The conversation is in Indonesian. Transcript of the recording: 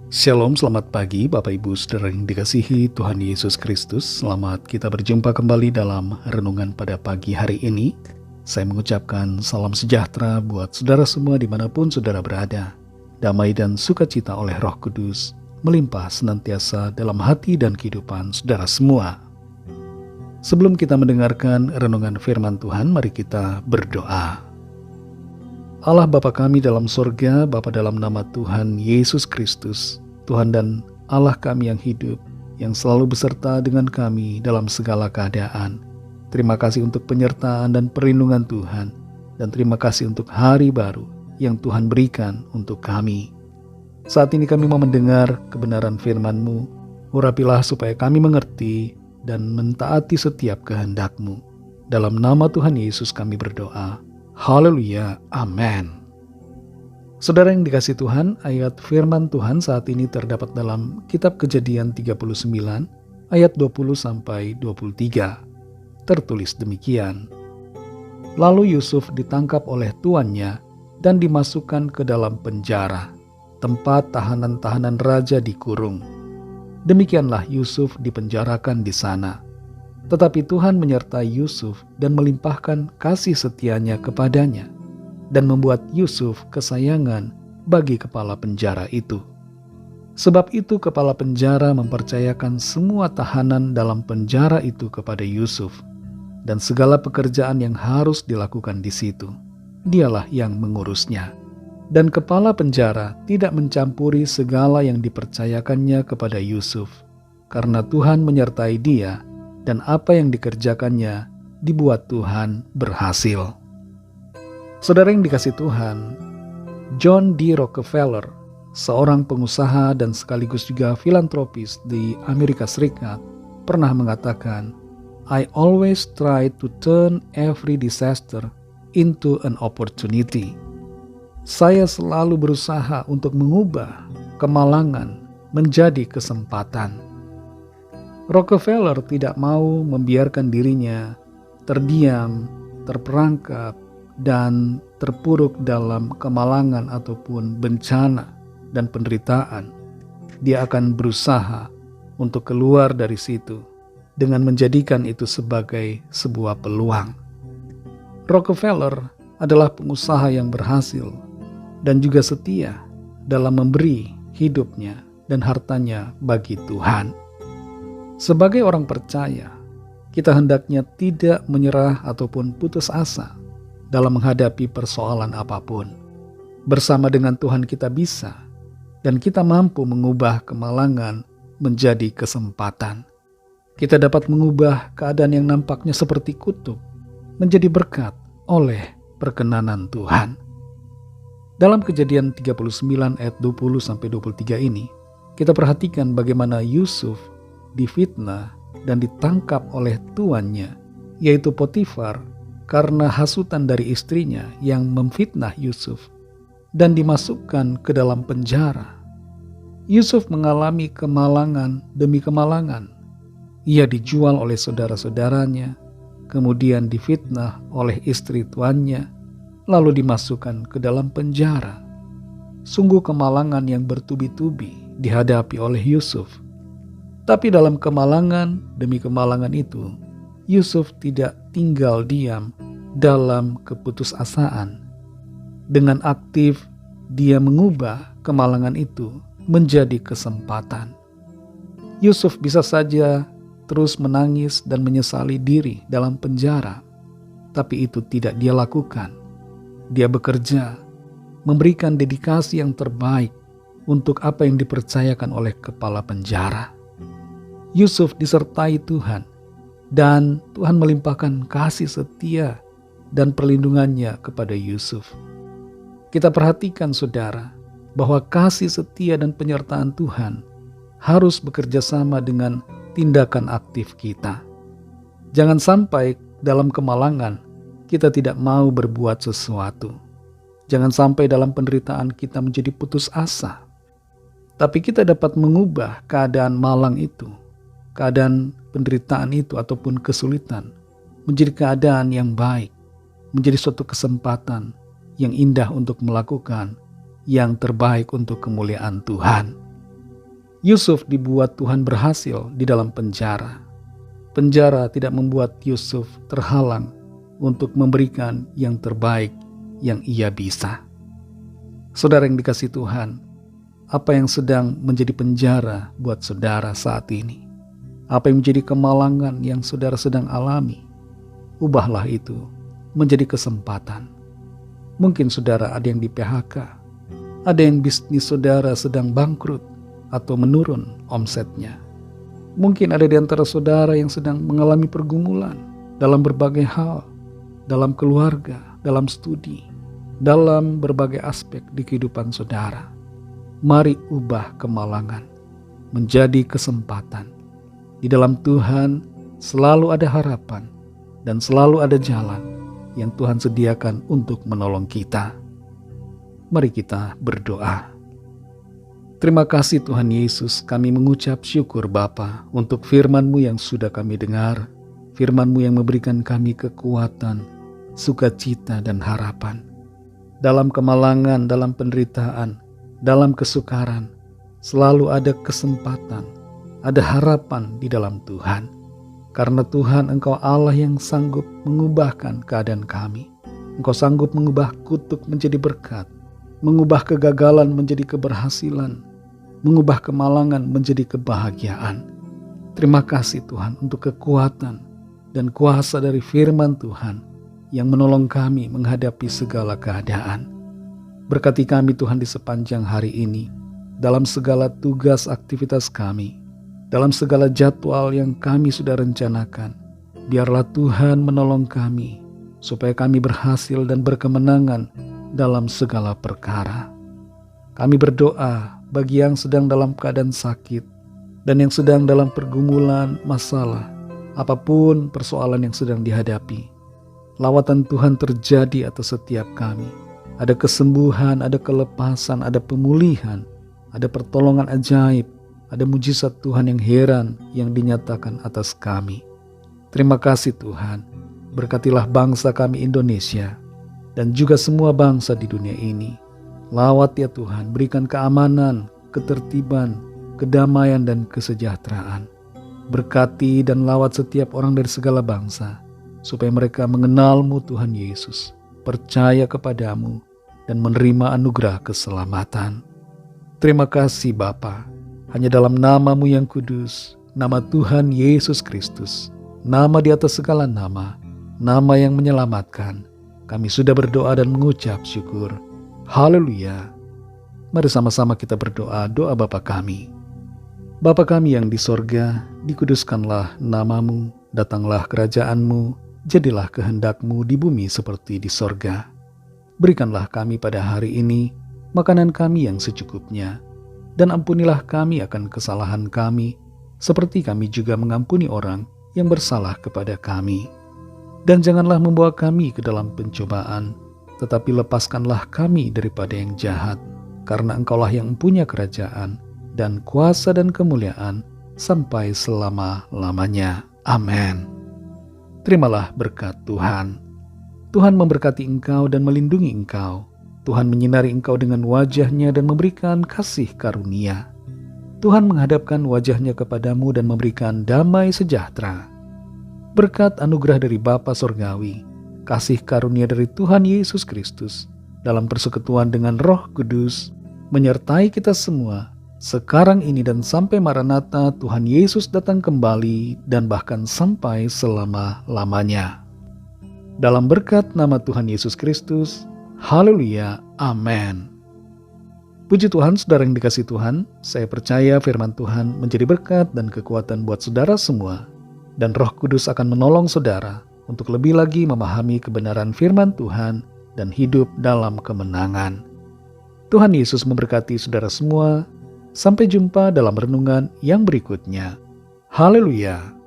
Shalom, selamat pagi Bapak Ibu Saudara yang dikasihi Tuhan Yesus Kristus. Selamat kita berjumpa kembali dalam renungan pada pagi hari ini. Saya mengucapkan salam sejahtera buat saudara semua dimanapun saudara berada. Damai dan sukacita oleh Roh Kudus melimpah senantiasa dalam hati dan kehidupan saudara semua. Sebelum kita mendengarkan renungan firman Tuhan, mari kita berdoa. Allah Bapa kami dalam sorga, Bapa dalam nama Tuhan Yesus Kristus, Tuhan dan Allah kami yang hidup, yang selalu beserta dengan kami dalam segala keadaan. Terima kasih untuk penyertaan dan perlindungan Tuhan, dan terima kasih untuk hari baru yang Tuhan berikan untuk kami. Saat ini kami mau mendengar kebenaran firman-Mu, urapilah supaya kami mengerti dan mentaati setiap kehendak-Mu. Dalam nama Tuhan Yesus kami berdoa. Haleluya, amin. Saudara yang dikasih Tuhan, ayat firman Tuhan saat ini terdapat dalam kitab Kejadian 39 ayat 20-23. Tertulis demikian. Lalu Yusuf ditangkap oleh tuannya dan dimasukkan ke dalam penjara, tempat tahanan-tahanan raja dikurung. Demikianlah Yusuf dipenjarakan di sana. Tetapi Tuhan menyertai Yusuf dan melimpahkan kasih setianya kepadanya, dan membuat Yusuf kesayangan bagi kepala penjara itu. Sebab itu kepala penjara mempercayakan semua tahanan dalam penjara itu kepada Yusuf, dan segala pekerjaan yang harus dilakukan di situ, dialah yang mengurusnya. Dan kepala penjara tidak mencampuri segala yang dipercayakannya kepada Yusuf, karena Tuhan menyertai dia, dan apa yang dikerjakannya dibuat Tuhan berhasil. Saudara yang dikasih Tuhan, John D. Rockefeller, seorang pengusaha dan sekaligus juga filantropis di Amerika Serikat, pernah mengatakan, "I always try to turn every disaster into an opportunity." Saya selalu berusaha untuk mengubah kemalangan menjadi kesempatan. Rockefeller tidak mau membiarkan dirinya terdiam, terperangkap, dan terpuruk dalam kemalangan ataupun bencana dan penderitaan. Dia akan berusaha untuk keluar dari situ dengan menjadikan itu sebagai sebuah peluang. Rockefeller adalah pengusaha yang berhasil dan juga setia dalam memberi hidupnya dan hartanya bagi Tuhan. Sebagai orang percaya, kita hendaknya tidak menyerah ataupun putus asa dalam menghadapi persoalan apapun. Bersama dengan Tuhan kita bisa, dan kita mampu mengubah kemalangan menjadi kesempatan. Kita dapat mengubah keadaan yang nampaknya seperti kutub menjadi berkat oleh perkenanan Tuhan. Dalam Kejadian 39 ayat 20-23 ini, kita perhatikan bagaimana Yusuf difitnah dan ditangkap oleh tuannya, yaitu Potifar, karena hasutan dari istrinya yang memfitnah Yusuf, dan dimasukkan ke dalam penjara. Yusuf mengalami kemalangan demi kemalangan. Ia dijual oleh saudara-saudaranya, kemudian difitnah oleh istri tuannya, lalu dimasukkan ke dalam penjara. Sungguh kemalangan yang bertubi-tubi dihadapi oleh Yusuf. Tapi dalam kemalangan demi kemalangan itu, Yusuf tidak tinggal diam dalam keputusasaan. Dengan aktif, dia mengubah kemalangan itu menjadi kesempatan. Yusuf bisa saja terus menangis dan menyesali diri dalam penjara, tapi itu tidak dia lakukan. Dia bekerja, memberikan dedikasi yang terbaik untuk apa yang dipercayakan oleh kepala penjara. Yusuf disertai Tuhan, dan Tuhan melimpahkan kasih setia dan perlindungannya kepada Yusuf. Kita perhatikan saudara, bahwa kasih setia dan penyertaan Tuhan harus bekerja sama dengan tindakan aktif kita. Jangan sampai dalam kemalangan kita tidak mau berbuat sesuatu. Jangan sampai dalam penderitaan kita menjadi putus asa. Tapi kita dapat mengubah keadaan malang itu, keadaan penderitaan itu ataupun kesulitan, menjadi keadaan yang baik, menjadi suatu kesempatan yang indah untuk melakukan yang terbaik untuk kemuliaan Tuhan. Yusuf dibuat Tuhan berhasil di dalam penjara. Penjara tidak membuat Yusuf terhalang untuk memberikan yang terbaik yang ia bisa. Saudara yang dikasihi Tuhan, apa yang sedang menjadi penjara buat saudara saat ini? Apa yang menjadi kemalangan yang saudara sedang alami? Ubahlah itu menjadi kesempatan. Mungkin saudara ada yang di PHK, ada yang bisnis saudara sedang bangkrut atau menurun omsetnya. Mungkin ada di antara saudara yang sedang mengalami pergumulan dalam berbagai hal, dalam keluarga, dalam studi, dalam berbagai aspek di kehidupan saudara. Mari ubah kemalangan menjadi kesempatan. Di dalam Tuhan selalu ada harapan dan selalu ada jalan yang Tuhan sediakan untuk menolong kita. Mari kita berdoa. Terima kasih Tuhan Yesus, kami mengucap syukur Bapa untuk firman-Mu yang sudah kami dengar, firman-Mu yang memberikan kami kekuatan, sukacita dan harapan. Dalam kemalangan, dalam penderitaan, dalam kesukaran, selalu ada kesempatan, ada harapan di dalam Tuhan. Karena Tuhan, Engkau Allah yang sanggup mengubahkan keadaan kami. Engkau sanggup mengubah kutuk menjadi berkat, mengubah kegagalan menjadi keberhasilan, mengubah kemalangan menjadi kebahagiaan. Terima kasih Tuhan untuk kekuatan dan kuasa dari firman Tuhan yang menolong kami menghadapi segala keadaan. Berkati kami Tuhan di sepanjang hari ini, dalam segala tugas aktivitas kami, dalam segala jadwal yang kami sudah rencanakan. Biarlah Tuhan menolong kami, supaya kami berhasil dan berkemenangan dalam segala perkara. Kami berdoa bagi yang sedang dalam keadaan sakit dan yang sedang dalam pergumulan masalah, apapun persoalan yang sedang dihadapi. Lawatan Tuhan terjadi atas setiap kami. Ada kesembuhan, ada kelepasan, ada pemulihan, ada pertolongan ajaib, ada mujizat Tuhan yang heran yang dinyatakan atas kami. Terima kasih Tuhan. Berkatilah bangsa kami Indonesia dan juga semua bangsa di dunia ini. Lawat ya Tuhan, berikan keamanan, ketertiban, kedamaian dan kesejahteraan. Berkati dan lawat setiap orang dari segala bangsa, supaya mereka mengenal-Mu Tuhan Yesus, percaya kepada-Mu, dan menerima anugerah keselamatan. Terima kasih Bapa, hanya dalam nama-Mu yang kudus, nama Tuhan Yesus Kristus, nama di atas segala nama, nama yang menyelamatkan, kami sudah berdoa dan mengucap syukur. Haleluya. Mari sama-sama kita berdoa doa Bapa kami. Bapa kami yang di sorga, dikuduskanlah nama-Mu, datanglah kerajaan-Mu, jadilah kehendak-Mu di bumi seperti di sorga. Berikanlah kami pada hari ini makanan kami yang secukupnya, dan ampunilah kami akan kesalahan kami, seperti kami juga mengampuni orang yang bersalah kepada kami. Dan janganlah membawa kami ke dalam pencobaan, tetapi lepaskanlah kami daripada yang jahat, karena Engkaulah yang mempunyai kerajaan, dan kuasa dan kemuliaan, sampai selama-lamanya. Amin. Terimalah berkat Tuhan. Tuhan memberkati engkau dan melindungi engkau. Tuhan menyinari engkau dengan wajah-Nya dan memberikan kasih karunia. Tuhan menghadapkan wajah-Nya kepadamu dan memberikan damai sejahtera. Berkat anugerah dari Bapa Sorgawi, kasih karunia dari Tuhan Yesus Kristus, dalam persekutuan dengan Roh Kudus, menyertai kita semua, sekarang ini dan sampai Maranatha Tuhan Yesus datang kembali, dan bahkan sampai selama-lamanya. Dalam berkat nama Tuhan Yesus Kristus, haleluya, amin. Puji Tuhan, saudara yang dikasihi Tuhan, saya percaya firman Tuhan menjadi berkat dan kekuatan buat saudara semua, dan Roh Kudus akan menolong saudara untuk lebih lagi memahami kebenaran firman Tuhan dan hidup dalam kemenangan. Tuhan Yesus memberkati saudara semua. Sampai jumpa dalam renungan yang berikutnya. Haleluya.